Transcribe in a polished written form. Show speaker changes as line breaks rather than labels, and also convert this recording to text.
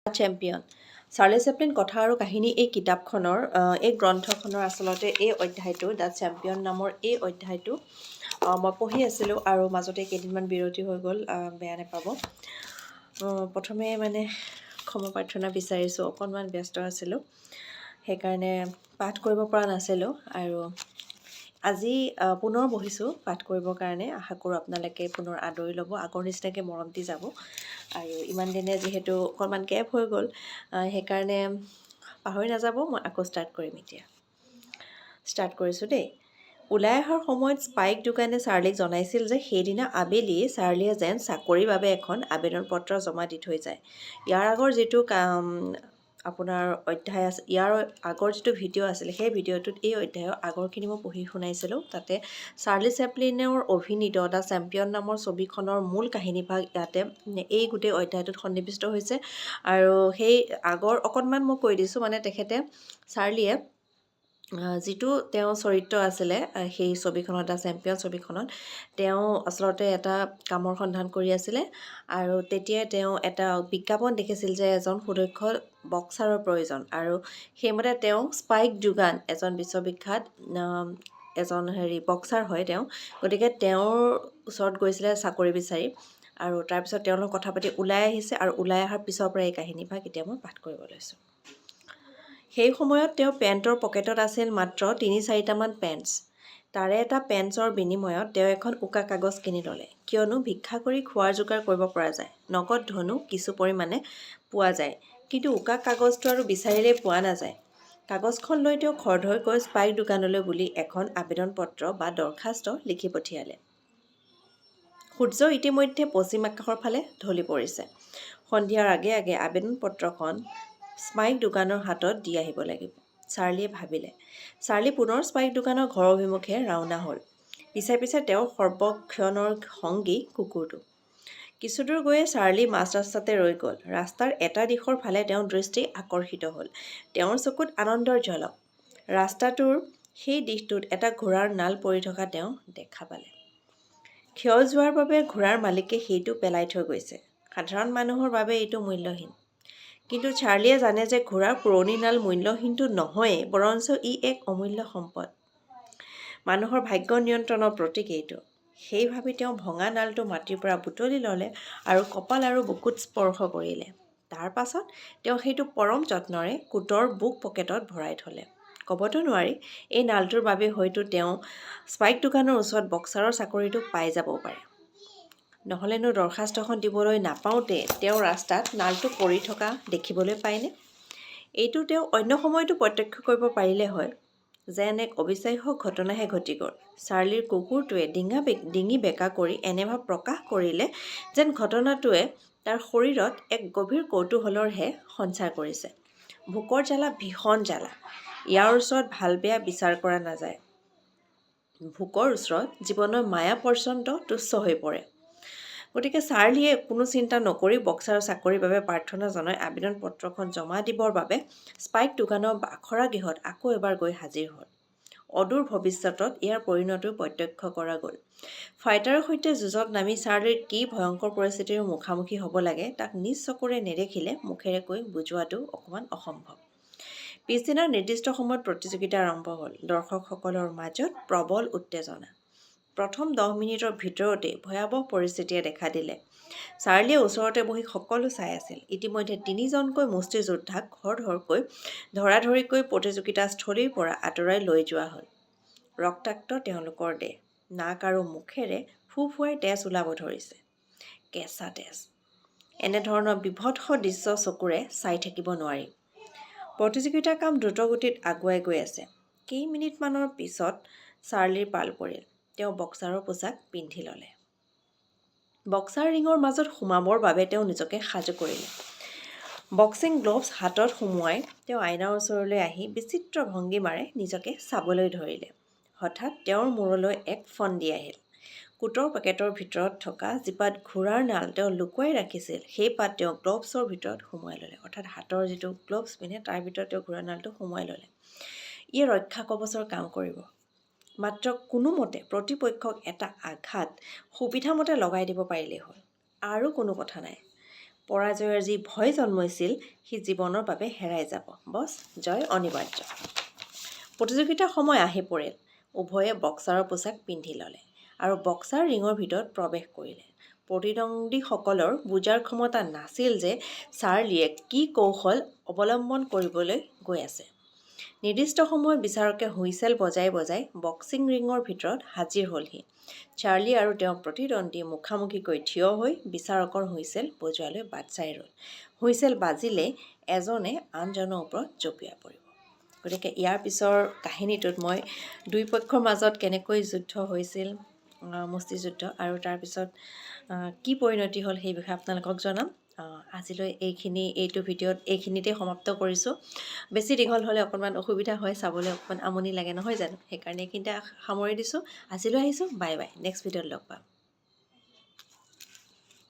Champion Charlie Chaplin কথা আৰু কাহিনী এই কিতাপখনৰ এই গ্ৰন্থখনৰ আচলতে এই অধ্যায়টো দ্য চেম্পিয়ন নামৰ এই অধ্যায়টো মই পঢ়ি আছিলোঁ আৰু মাজতে কেইদিনমান বিৰতি হৈ গ'ল, বেয়া নাপাব। প্ৰথমে ক্ষমা প্ৰাৰ্থনা বিচাৰিছোঁ, অকণমান ব্যস্ত আছিলোঁ, সেইকাৰণে পাঠ কৰিব পৰা নাছিলোঁ আৰু আজি পুনৰ বহিছোঁ পাঠ কৰিবৰ কাৰণে। আশা কৰোঁ আপোনালোকে পুনৰ আদৰি ল'ব, আগৰ নিচিনাকৈ মৰম দি যাব। আৰু ইমান দিনে যিহেতু অকণমান গেপ হৈ গ'ল, সেইকাৰণে পাহৰি নাযাব। মই আকৌ ষ্টাৰ্ট কৰিম এতিয়া। ষ্টাৰ্ট কৰিছোঁ দেই। ওলাই অহাৰ সময়ত স্পাইক দোকানে চাৰ্লিক জনাইছিল যে সেইদিনা আবেলি চাৰ্লিয়ে যেন চাকৰিৰ বাবে এখন আবেদন পত্ৰ জমা দি থৈ যায়। ইয়াৰ আগৰ যিটো আপোনাৰ অধ্যায় আছে, ইয়াৰ আগৰ যিটো ভিডিঅ' আছিলে, সেই ভিডিঅ'টোত এই অধ্যায়ৰ আগৰখিনি মই পঢ়ি শুনাইছিলোঁ। তাতে চাৰ্লি চেপলিনৰ অভিনীত দ্য চেম্পিয়ন নামৰ ছবিখনৰ মূল কাহিনীভাগ ইয়াতে এই গোটেই অধ্যায়টোত সন্নিৱিষ্ট হৈছে। আৰু সেই আগৰ অকণমান মই কৈ দিছোঁ, তেখেতে চাৰ্লিয়ে যিটো তেওঁ চৰিত্ৰ আছিলে সেই ছবিখনত, দ্য চেম্পিয়ন ছবিখনত, তেওঁ আচলতে এটা কামৰ সন্ধান কৰি আছিলে আৰু তেতিয়াই তেওঁ এটা বিজ্ঞাপন দেখিছিল যে এজন সুদক্ষ বক্সাৰৰ প্ৰয়োজন, আৰু সেইমতে তেওঁ স্পাইক ডুগান এজন বিশ্ববিখ্যাত এজন বক্সাৰ হয় তেওঁ, গতিকে তেওঁৰ ওচৰত গৈছিলে চাকৰি বিচাৰি, আৰু তাৰপিছত তেওঁৰ লগত কথা পাতি ওলাই আহিছে, আৰু ওলাই অহাৰ পিছৰ পৰা এই কাহিনীভাগ এতিয়া মই পাঠ কৰিব লৈছোঁ। সেই সময়ত তেওঁৰ পেণ্টৰ পকেটত আছিল মাত্ৰ ৩-৪টামান পেণ্টছ। তাৰে এটা পেণ্টছৰ বিনিময়ত তেওঁ এখন উকা কাগজ কিনি ল'লে, কিয়নো ভিক্ষা কৰি খোৱাৰ যোগাৰ কৰিব পৰা যায়, নগদ ধনো কিছু পৰিমাণে পোৱা যায়, কিন্তু উকা কাগজটো আৰু বিচাৰিলেই পোৱা নাযায়। কাগজখন লৈ তেওঁ খৰধৰকৈ স্পাইক দোকানলৈ বুলি এখন আবেদন পত্ৰ বা দৰখাস্ত লিখি পঠিয়ালে। সূৰ্য ইতিমধ্যে পশ্চিম আকাশৰ ফালে ঢলি পৰিছে। সন্ধিয়াৰ আগে আগে আবেদন পত্ৰখন স্পাইক দোকানৰ হাতত দি আহিব লাগিব, চাৰ্লিয়ে ভাবিলে। চাৰ্লি পুনৰ স্পাইক দোকানৰ ঘৰ অভিমুখে ৰাওনা হ'ল। পিছে পিছে তেওঁৰ সৰ্বক্ষণৰ সংগী কুকুৰটো। কিছুদূৰ গৈয়ে চাৰ্লি মাজ ৰাস্তাতে ৰৈ গ'ল। ৰাস্তাৰ এটা দিশৰ ফালে তেওঁৰ দৃষ্টি আকৰ্ষিত হ'ল। তেওঁৰ চকুত আনন্দৰ ঝলক। ৰাস্তাটোৰ সেই দিশটোত এটা ঘোঁৰাৰ নাল পৰি থকা তেওঁ দেখা পালে। ক্ষয় যোৱাৰ বাবে ঘোঁৰাৰ মালিকে সেইটো পেলাই থৈ গৈছে। সাধাৰণ মানুহৰ বাবে এইটো মূল্যহীন। কিন্তু চাৰ্লিয়ে জানে যে ঘোঁৰাৰ পুৰণি নাল মূল্যহীনটো নহয়েই, বৰঞ্চ ই এক অমূল্য সম্পদ। মানুহৰ ভাগ্য নিয়ন্ত্ৰণৰ প্ৰতীক এইটো। সেই ভাবি তেওঁ ভঙা নালটো মাটিৰ পৰা বুটলি ল'লে আৰু কপাল আৰু বুকুত স্পৰ্শ কৰিলে। তাৰ পাছত তেওঁ সেইটো পৰম যত্নৰে কোটৰ বুক পকেটত ভৰাই থ'লে। ক'বতো নোৱাৰি, এই নালটোৰ বাবে হয়তো তেওঁ স্পাইক দোকানৰ ওচৰত বক্সাৰৰ চাকৰিটো পাই যাবও পাৰে। নহ'লেনো দৰখাস্তখন দিবলৈ নাপাওঁতে তেওঁ ৰাস্তাত নালটো পৰি থকা দেখিবলৈ পায়নে? এইটো তেওঁ অন্য সময়তো প্ৰত্যক্ষ কৰিব পাৰিলে হয়। যেন এক অবিশ্বাস্য ঘটনাহে ঘটি গ'ল। চাৰ্লিৰ কুকুৰটোৱে ডিঙি বেঁকা কৰি এনে ভাৱ প্ৰকাশ কৰিলে যেন ঘটনাটোৱে তাৰ শৰীৰত এক গভীৰ কৌতূহলৰহে সঞ্চাৰ কৰিছে। ভোকৰ জ্বালা ভীষণ জ্বালা। ইয়াৰ ওচৰত ভাল বেয়া বিচাৰ কৰা নাযায়। ভোকৰ ওচৰত জীৱনৰ মায়া পৰ্যন্ত তুচ্ছ হৈ পৰে। গতিকে চাৰ্লিয়ে কোনো চিন্তা নকৰি বক্সাৰৰ চাকৰিৰ বাবে প্ৰাৰ্থনা জনাই আবেদন পত্ৰখন জমা দিবৰ বাবে স্পাইক দোকানৰ আখৰা গৃহত আকৌ এবাৰ গৈ হাজিৰ হ'ল। অদূৰ ভৱিষ্যতত ইয়াৰ পৰিণতিও প্ৰত্যক্ষ কৰা গ'ল। ফাইটাৰৰ সৈতে যুঁজত নামি চাৰ্লিৰ কি ভয়ংকৰ পৰিস্থিতিৰ মুখামুখি হ'ব লাগে তাক নিজ চকুৰে নেদেখিলে মুখেৰে কৈ বুজোৱাটো অকণমান অসম্ভৱ। পিছদিনাৰ নিৰ্দিষ্ট সময়ত প্ৰতিযোগিতা আৰম্ভ হ'ল। দৰ্শকসকলৰ মাজত প্ৰবল উত্তেজনা। প্ৰথম 10 মিনিটৰ ভিতৰতেই ভয়াৱহ পৰিস্থিতিয়ে দেখা দিলে। চাৰ্লিয়ে ওচৰতে বহি সকলো চাই আছিল। ইতিমধ্যে 3জনকৈ মুষ্টিযোদ্ধাক খৰধৰকৈ ধৰাধৰিকৈ প্ৰতিযোগিতাস্থলীৰ পৰা আঁতৰাই লৈ যোৱা হ'ল। ৰক্তাক্ত তেওঁলোকৰ দেহ, নাক আৰু মুখেৰে ফোঁফোৱাই তেজ ওলাব ধৰিছে। কেঁচা তেজ। এনেধৰণৰ বিভৎস দৃশ্য চকুৰে চাই থাকিব নোৱাৰি। প্ৰতিযোগিতাৰ কাম দ্ৰুতগতিত আগুৱাই গৈ আছে। কেইমিনিটমানৰ পিছত চাৰ্লিৰ পাল পৰিল। তেওঁ বক্সাৰৰ পোছাক পিন্ধি ল'লে। বক্সাৰ ৰিঙৰ মাজত সোমাবৰ বাবে তেওঁ নিজকে সাজু কৰিলে। বক্সিং গ্লভছ হাতত সুমুৱাই তেওঁ আইনাৰ ওচৰলৈ আহি বিচিত্ৰ ভংগীমাৰে নিজকে চাবলৈ ধৰিলে। হঠাৎ তেওঁৰ মূৰলৈ এক ফন্দি আহিল। কোটৰ পকেটৰ ভিতৰত থকা যিপাত ঘোঁৰাৰ নাল তেওঁ লুকুৱাই ৰাখিছিল, সেই পাত তেওঁ গ্লভছৰ ভিতৰত সুমুৱাই ল'লে। অৰ্থাৎ হাতৰ যিটো গ্লভছ পিন্ধে তাৰ ভিতৰত তেওঁ ঘোঁৰাৰ নালটো সুমুৱাই ল'লে। ই ৰক্ষা কৱচৰ কাম কৰিব। মাত্ৰ কোনোমতে প্ৰতিপক্ষক এটা আঘাত সুবিধামতে লগাই দিব পাৰিলেই হ'ল। আৰু কোনো কথা নাই। পৰাজয়ৰ যি ভয় জন্মাইছিল সি জীৱনৰ বাবে হেৰাই যাব। বছ জয় অনিবাৰ্য। প্ৰতিযোগিতাৰ সময় আহি পৰিল। উভয়ে বক্সাৰৰ পোছাক পিন্ধি ল'লে আৰু বক্সাৰ ৰিঙৰ ভিতৰত প্ৰৱেশ কৰিলে। প্ৰতিদ্বন্দ্বীসকলৰ বুজাৰ ক্ষমতা নাছিল যে চাৰ্লিয়ে কি কৌশল অৱলম্বন কৰিবলৈ গৈ আছে। নিৰ্দিষ্ট সময়ত বিচাৰকে হুইছেল বজাই বজাই বক্সিং ৰিঙৰ ভিতৰত হাজিৰ হ'লহি। চাৰ্লি আৰু তেওঁৰ প্ৰতিদ্বন্দ্বী মুখামুখিকৈ থিয় হৈ বিচাৰকৰ হুইছেল বজোৱালৈ বাট চাই ৰ'ল। হুইছেল বাজিলে এজনে আনজনৰ ওপৰত জঁপিয়াই পৰিব। গতিকে ইয়াৰ পিছৰ কাহিনীটোত মই দুই পক্ষৰ মাজত কেনেকৈ যুদ্ধ হৈছিল, মুষ্টিযুদ্ধ, আৰু তাৰপিছত কি পৰিণতি হ'ল সেই বিষয়ে আপোনালোকক জনাম। আজিলৈ এইটো ভিডিঅ'ত এইখিনিতে সমাপ্ত কৰিছোঁ। বেছি দীঘল হ'লে অকণমান অসুবিধা হয়, চাবলৈ অকণমান আমনি লাগে নহয় জানো, সেইকাৰণে এইখিনিতে সামৰি দিছোঁ। আজিলৈ আহিছোঁ, বাই বাই, নেক্সট ভিডিঅ'ত লগ পাম।